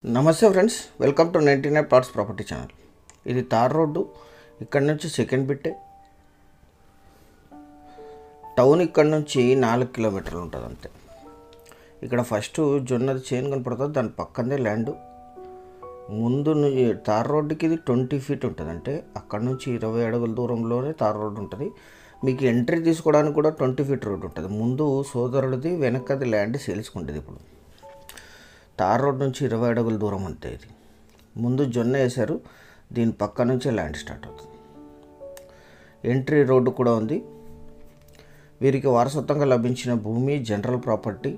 నమస్తే friends, welcome to 99 plots property channel. ఇది tar road. ఇక్కడ నుంచి సెకండ్ బిట్టే. టౌన్ ఇక్కడ నుంచి 4 కిలోమీటర్లు ఉంటుంది అంతే. ఇక్కడ ఫస్ట్ జొన్నది చైన్ కనపడుతుంది, దాని పక్కనే ల్యాండ్. ముందు తార్ రోడ్డుకి ఇది 20 ఫీట్ ఉంటుంది, అంటే అక్కడ నుంచి 20 అడుగుల దూరంలోనే తార్ రోడ్డు ఉంటుంది. మీకు ఎంట్రీ తీసుకోవడానికి కూడా 20 ఫీట్ రోడ్డు ఉంటుంది. ముందు సోదరుడిది, వెనకది ల్యాండ్ సేల్స్కుంటుంది. ఇప్పుడు తార్ రోడ్ నుంచి 20 అడుగుల దూరం అంతే. ఇది ముందు జొన్న వేశారు, దీని పక్క నుంచే ల్యాండ్ స్టార్ట్ అవుతుంది. ఎంట్రీ రోడ్డు కూడా ఉంది. వీరికి వారసత్వంగా లభించిన భూమి జనరల్ ప్రాపర్టీ.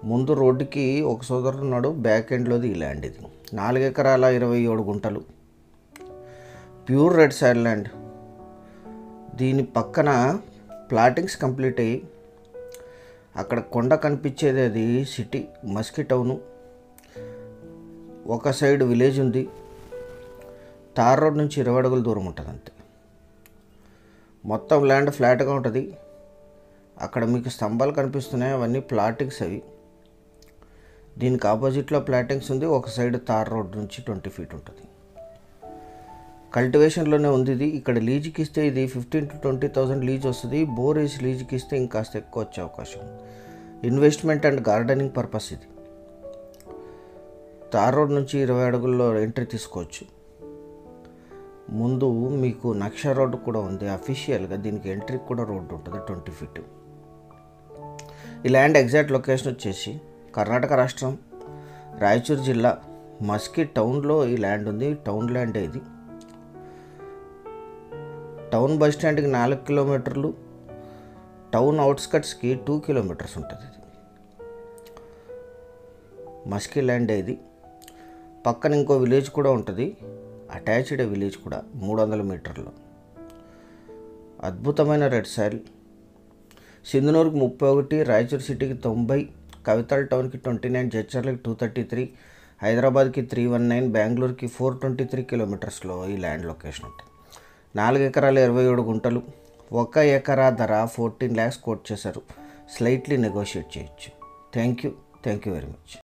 ముందు రోడ్డుకి ఒక సోదరుడు ఉన్నాడు, బ్యాక్ ఎండ్లోది ఈ ల్యాండ్. ఇది 4 ఎకరాల 27 గుంటలు, ప్యూర్ రెడ్ సాయిల్ ల్యాండ్. దీని పక్కన ప్లాటింగ్స్ కంప్లీట్ అయ్యి అక్కడ కొండ కనిపించేది, అది సిటీ మస్కీ టౌను. ఒక సైడ్ విలేజ్ ఉంది. తార్ రోడ్ నుంచి 20 అడుగుల దూరం ఉంటుంది అంతే. మొత్తం ల్యాండ్ ఫ్లాట్గా ఉంటుంది. అక్కడ మీకు స్తంభాలు కనిపిస్తున్నాయి, అవన్నీ ప్లాటింగ్స్ అవి. దీనికి ఆపోజిట్లో ప్లాటింగ్స్ ఉంది. ఒక సైడ్ తార్ రోడ్ నుంచి 20 ఫీట్ ఉంటుంది. కల్టివేషన్లోనే ఉంది ఇది. ఇక్కడ లీజుకి ఇస్తే ఇది 15,000 to 20,000 లీజ్ వస్తుంది. బోర్ వేసి లీజుకి ఇస్తే ఇంకాస్త ఎక్కువ వచ్చే అవకాశం. ఇన్వెస్ట్మెంట్ అండ్ గార్డెనింగ్ పర్పస్ ఇది. తార్ రోడ్ నుంచి 20 అడుగుల్లో ఎంట్రీ తీసుకోవచ్చు. ముందు మీకు నక్ష రోడ్డు కూడా ఉంది. అఫీషియల్గా దీనికి ఎంట్రీకి కూడా రోడ్డు ఉంటుంది 20 ఫీట్. ఈ ల్యాండ్ ఎగ్జాక్ట్ లొకేషన్ వచ్చేసి కర్ణాటక రాష్ట్రం, రాయచూరు జిల్లా, మస్కీ టౌన్లో ఈ ల్యాండ్ ఉంది. టౌన్ ల్యాండే ఇది. టౌన్ బస్ స్టాండ్కి 4 కిలోమీటర్లు, టౌన్ అవుట్స్కట్స్కి 2 కిలోమీటర్స్ ఉంటుంది. ఇది మస్కీ ల్యాండే. ఇది పక్కన ఇంకో విలేజ్ కూడా ఉంటుంది, అటాచ్డ్ విలేజ్ కూడా, 300 మీటర్లు. అద్భుతమైన రెడ్ సాయిల్. సింధనూరుకి 31, రాయచూరు సిటీకి 90, కవితాల్ టౌన్కి 29, జడ్చర్లకి 233, హైదరాబాద్కి 319, బెంగళూరుకి 423 కిలోమీటర్స్లో ఈ ల్యాండ్ లొకేషన్ ఉంటుంది. 4 ఎకరాల 27 గుంటలు. 1 ఎకరా ధర 14 lakhs కోట్ చేశారు. స్లైట్లీ నెగోషియేట్ చేయొచ్చు. Thank you very much.